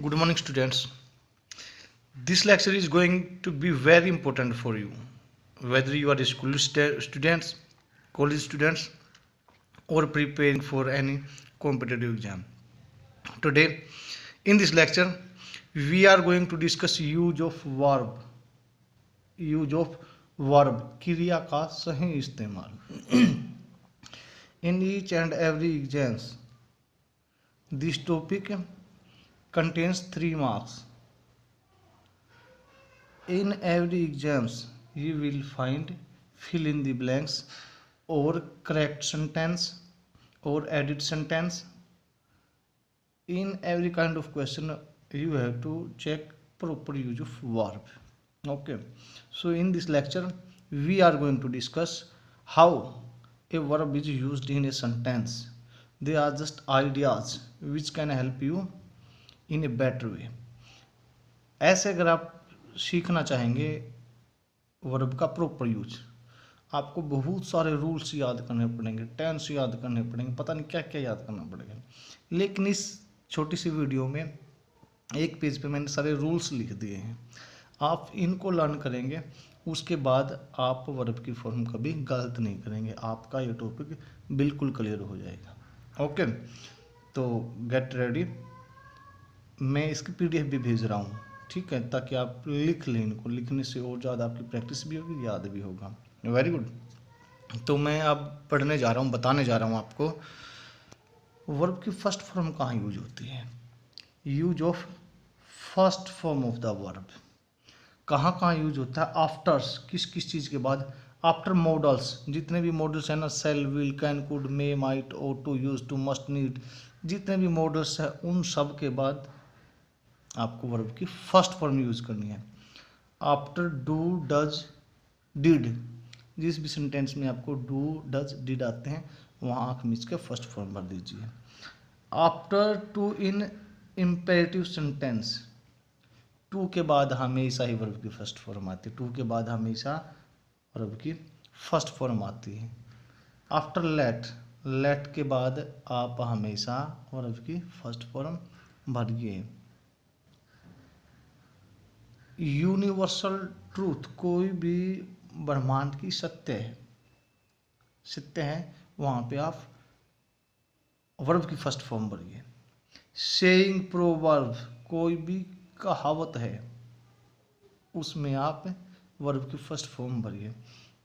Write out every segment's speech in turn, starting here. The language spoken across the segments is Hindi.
Good morning, students. This lecture is going to be very important for you, whether you are school students, college students, or preparing for any competitive exam. Today, in this lecture, we are going to discuss use of verb, क्रिया का सही इस्तेमाल. In each and every exams, this topic contains 3 marks. In every exams, you will find fill in the blanks or correct sentence or edit sentence. In every kind of question, you have to check proper use of verb. Okay. So in this lecture, we are going to discuss how a verb is used in a sentence. They are just ideas which can help you in a better way. ऐसे अगर आप सीखना चाहेंगे वर्ब का प्रॉपर यूज, आपको बहुत सारे रूल्स याद करने पड़ेंगे, टेंस याद करने पड़ेंगे, पता नहीं क्या क्या याद करना पड़ेगा. लेकिन इस छोटी सी वीडियो में एक पेज पे मैंने सारे रूल्स लिख दिए हैं. आप इनको लर्न करेंगे, उसके बाद आप वर्ब की फॉर्म कभी गलत नहीं करेंगे. आपका ये टॉपिक बिल्कुल क्लियर हो जाएगा. ओके, तो गेट रेडी. मैं इसकी PDF भी भेज रहा हूँ, ठीक है, ताकि आप लिख लें. इनको लिखने से और ज़्यादा आपकी प्रैक्टिस भी होगी, याद भी होगा. Very good. तो मैं अब पढ़ने जा रहा हूँ, बताने जा रहा हूँ आपको वर्ब की फर्स्ट फॉर्म कहाँ यूज होती है. Use of first form of the verb कहाँ कहाँ यूज होता है. आफ्टर्स, किस किस चीज़ के बाद. आफ्टर मॉडल्स, जितने भी मॉडल्स हैं ना, shall, will, can, could, may, might, ought, to, use, to, must, need, जितने भी मॉडल्स हैं उन सब के बाद आपको वर्ब की फर्स्ट फॉर्म यूज करनी है. आफ्टर डू, डज, डिड, जिस भी सेंटेंस में आपको डू, डज, डिड आते हैं वहाँ आँख मीच के फर्स्ट फॉर्म भर दीजिए. After to in imperative sentence, to के बाद हमेशा ही वर्ब की फर्स्ट फॉर्म आती है. टू के बाद हमेशा वर्ब की फर्स्ट फॉर्म आती है. आफ्टर लेट, लेट के बाद आप हमेशा वर्ब की फर्स्ट फॉर्म भरिए. यूनिवर्सल ट्रूथ, कोई भी ब्रह्मांड की सत्य है वहाँ पे आप वर्ब की फर्स्ट फॉर्म भरिए. सेइंग प्रोवर्ब, कोई भी कहावत है उसमें आप वर्ब की फर्स्ट फॉर्म भरिए.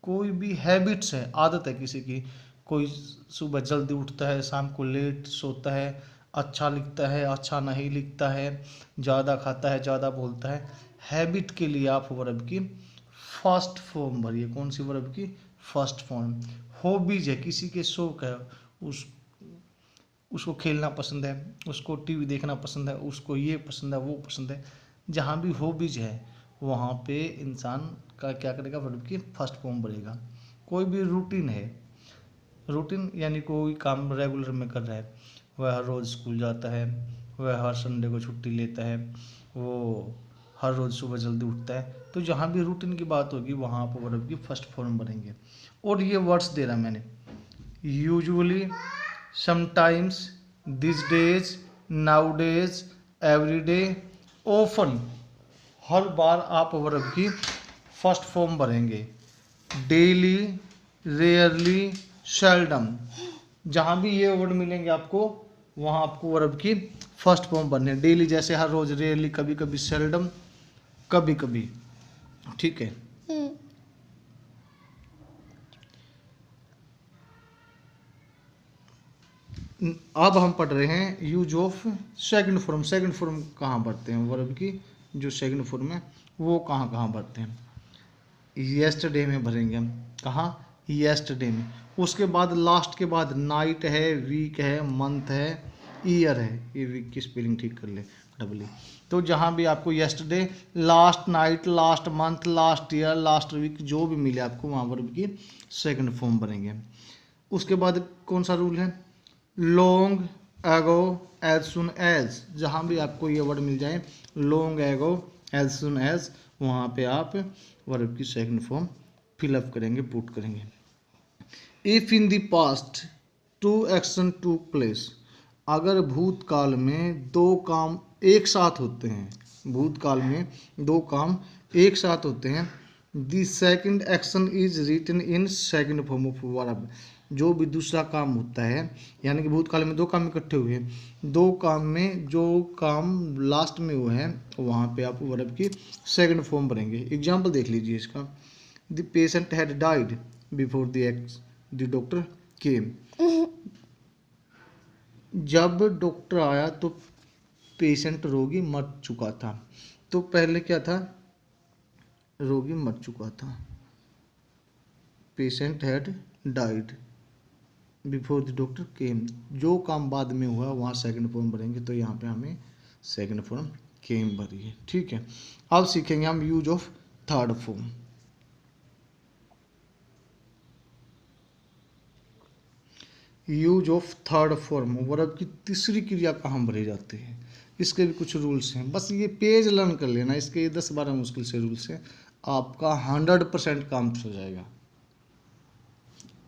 कोई भी हैबिट्स है, आदत है किसी की, कोई सुबह जल्दी उठता है, शाम को लेट सोता है, अच्छा लिखता है, अच्छा नहीं लिखता है, ज़्यादा खाता है, ज़्यादा बोलता है. हैबिट के लिए आप वर्ब की फर्स्ट फॉर्म भरिए. कौन सी वर्ब की फर्स्ट फॉर्म. हॉबीज है, किसी के शौक है, उसको खेलना पसंद है, उसको टीवी देखना पसंद है, उसको ये पसंद है, वो पसंद है. जहाँ भी हॉबीज है वहाँ पे इंसान का क्या करेगा, वर्ब की फर्स्ट फॉर्म भरेगा. कोई भी रूटीन है, रूटीन यानी कोई काम रेगुलर में कर रहा है, वह हर रोज़ स्कूल जाता है, वह हर संडे को छुट्टी लेता है, वो हर रोज़ सुबह जल्दी उठता है, तो जहाँ भी रूटीन की बात होगी वहाँ पर वर्ब की फर्स्ट फॉर्म बनेंगे. और ये वर्ड्स दे रहा मैंने, usually, sometimes, this days, nowadays, everyday, often. हर बार आप वर्ब की फर्स्ट फॉर्म भरेंगे. डेली, रेयरली, सेल्डम, जहाँ भी ये वर्ड मिलेंगे आपको वहाँ आपको वर्ब की फर्स्ट फॉर्म भरनी है. डेली जैसे हर रोज, रेयरली कभी कभी, सेल्डम कभी कभी, ठीक है. अब हम पढ़ रहे हैं use of second form. Second form कहाँ भरते हैं वर्ब की, जो सेकंड फॉर्म है वो कहाँ कहाँ भरते हैं. येस्टरडे में भरेंगे हम. कहाँ, येस्टरडे में. उसके बाद लास्ट के बाद नाइट है, वीक है, मंथ है, ईयर है. ये वीक की स्पेलिंग ठीक कर ले, डबल ई. तो जहाँ भी आपको yesterday, last night, last month, last year, last week जो भी मिले आपको वहाँ वर्ब की सेकंड फॉर्म भरेंगे. उसके बाद कौन सा रूल है, long ago, as soon as. जहाँ भी आपको ये वर्ड मिल जाए, long ago, as soon as, वहाँ पे आप वर्ब की सेकंड फॉर्म फिलअप करेंगे, पुट करेंगे. If in the past two action to place, अगर भूतकाल में दो काम एक साथ होते हैं, भूतकाल में दो काम एक साथ होते हैं, the second action is written in second form of verb. जो भी दूसरा काम होता है, यानी कि भूतकाल में दो काम इकट्ठे हुए हैं, दो काम में जो काम लास्ट में हुआ है वहाँ पे आप वर्ब की सेकंड फॉर्म भरेंगे। एग्जाम्पल देख लीजिए इसका। The patient had died before the doctor केम। जब डॉक्टर आया तो पेशेंट रोगी मर चुका था। तो पहले क्या था, रोगी मर चुका था, patient had died before the doctor केम। जो काम बाद में हुआ वहाँ सेकंड फॉर्म भरेंगे, तो यहाँ पे हमें सेकंड फॉर्म केम भरिए। ठीक है, अब सीखेंगे हम use of third form. Use of third form, verb की तीसरी क्रिया कहाँ भरे जाते हैं, इसके भी कुछ रूल्स हैं। बस ये पेज लर्न कर लेना, इसके ये 10-12 मुश्किल से रूल्स हैं, आपका 100% काम हो जाएगा,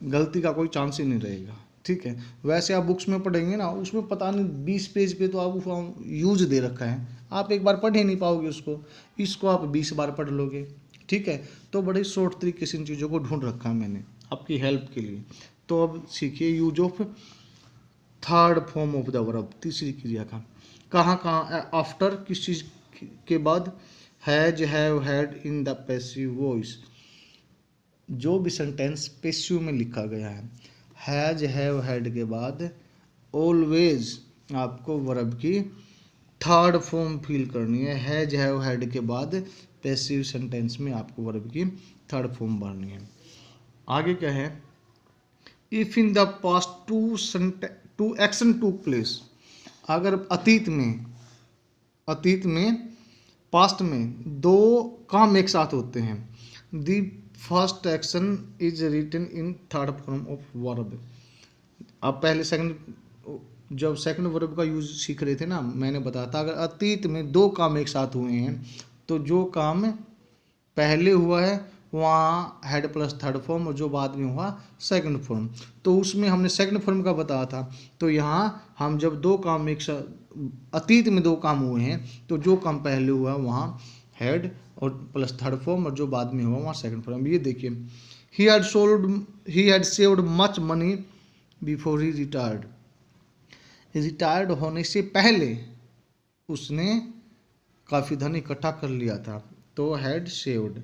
गलती का कोई चांस ही नहीं रहेगा। ठीक है, वैसे आप बुक्स में पढ़ेंगे ना, उसमें पता नहीं 20 पेज पे तो आपको यूज दे रखा है, आप एक बार पढ़ ही नहीं पाओगे उसको, इसको आप 20 बार पढ़ लोगे। ठीक है, तो बड़े शॉर्ट तरीके से इन चीज़ों को ढूंढ रखा है मैंने आपकी हेल्प के लिए। तो अब सीखिए use of third form of the verb, तीसरी क्रिया का। कहाँ कहाँ, आफ्टर किस चीज़ के बाद, has have had in the passive voice. जो भी सेंटेंस पैसिव में लिखा गया है, हैज हैव हैड के बाद ऑलवेज आपको वर्ब की थर्ड फॉर्म फिल करनी है। हैज हैव हैड के बाद पैसिव सेंटेंस में आपको वर्ब की थर्ड फॉर्म भरनी है। आगे क्या है, if in the past two action took place. अगर अतीत में पास्ट में दो काम एक साथ होते हैं, the first action is written in third form of verb. अब पहले जब सेकंड वर्ब का यूज सीख रहे थे ना, मैंने बताया था अगर अतीत में दो काम एक साथ हुए हैं तो जो काम पहले हुआ है वहाँ हेड प्लस थर्ड फॉर्म, और जो बाद में हुआ सेकंड फॉर्म। तो उसमें हमने सेकंड फॉर्म का बताया था। तो यहाँ हम जब दो काम एक साथ अतीत में दो काम हुए हैं तो जो काम पहले हुआ वहाँ हेड और प्लस थर्ड फॉर्म, और जो बाद में हुआ वहाँ सेकंड फॉर्म। ये देखिए, he had saved much money before he retired. Retired होने से पहले उसने काफ़ी धन इकट्ठा कर लिया था। तो हैड सेव्ड,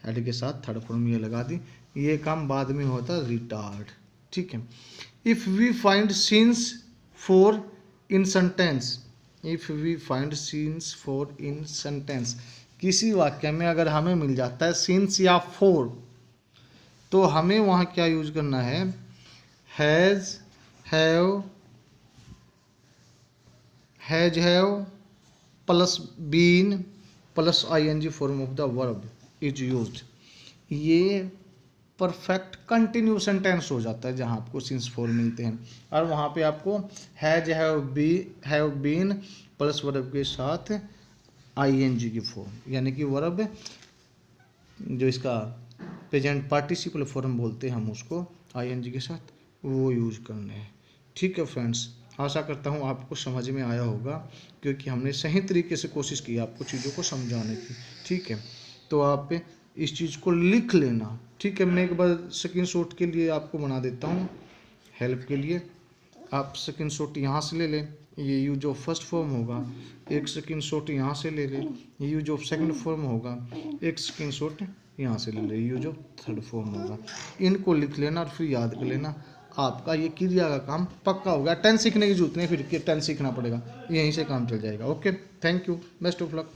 हेड के साथ थर्ड फॉर्म ये लगा दी, ये काम बाद में होता रिटायर्ड। ठीक है, if we find since for in sentence, if we find since for in sentence, किसी वाक्य में अगर हमें मिल जाता है सीन्स या फॉर, तो हमें वहाँ क्या यूज करना है, has have plus been plus ing form of the verb is used. ये परफेक्ट कंटिन्यू सेंटेंस हो जाता है जहाँ आपको सिंस फॉर मिलते हैं, और वहाँ पे आपको has have been plus verb के साथ ing की फॉर्म, यानी कि वर्ब जो इसका प्रेजेंट पार्टिसिपल फॉर्म बोलते हैं हम उसको ing के साथ, वो यूज करने हैं। ठीक है फ्रेंड्स, आशा करता हूँ आपको समझ में आया होगा, क्योंकि हमने सही तरीके से कोशिश की आपको चीज़ों को समझाने की। ठीक है, तो आप इस चीज़ को लिख लेना। ठीक है, मैं एक बार स्क्रीनशॉट के लिए आपको बना देता हूँ हेल्प के लिए। आप स्क्रीनशॉट यहाँ से ले लें, ये यूज ऑफ फर्स्ट फॉर्म होगा। एक स्क्रीनशॉट यहाँ से ले लें, ये यूज ऑफ सेकंड फॉर्म होगा। एक स्क्रीनशॉट यहाँ से ले लें, यूज ऑफ थर्ड फॉर्म होगा। इनको लिख लेना और फिर याद कर लेना, आपका ये क्रिया का काम पक्का होगा। 10 सीखने की जरूरत नहीं, फिर 10 सीखना पड़ेगा, यहीं से काम चल जाएगा। Okay, thank you, best of luck.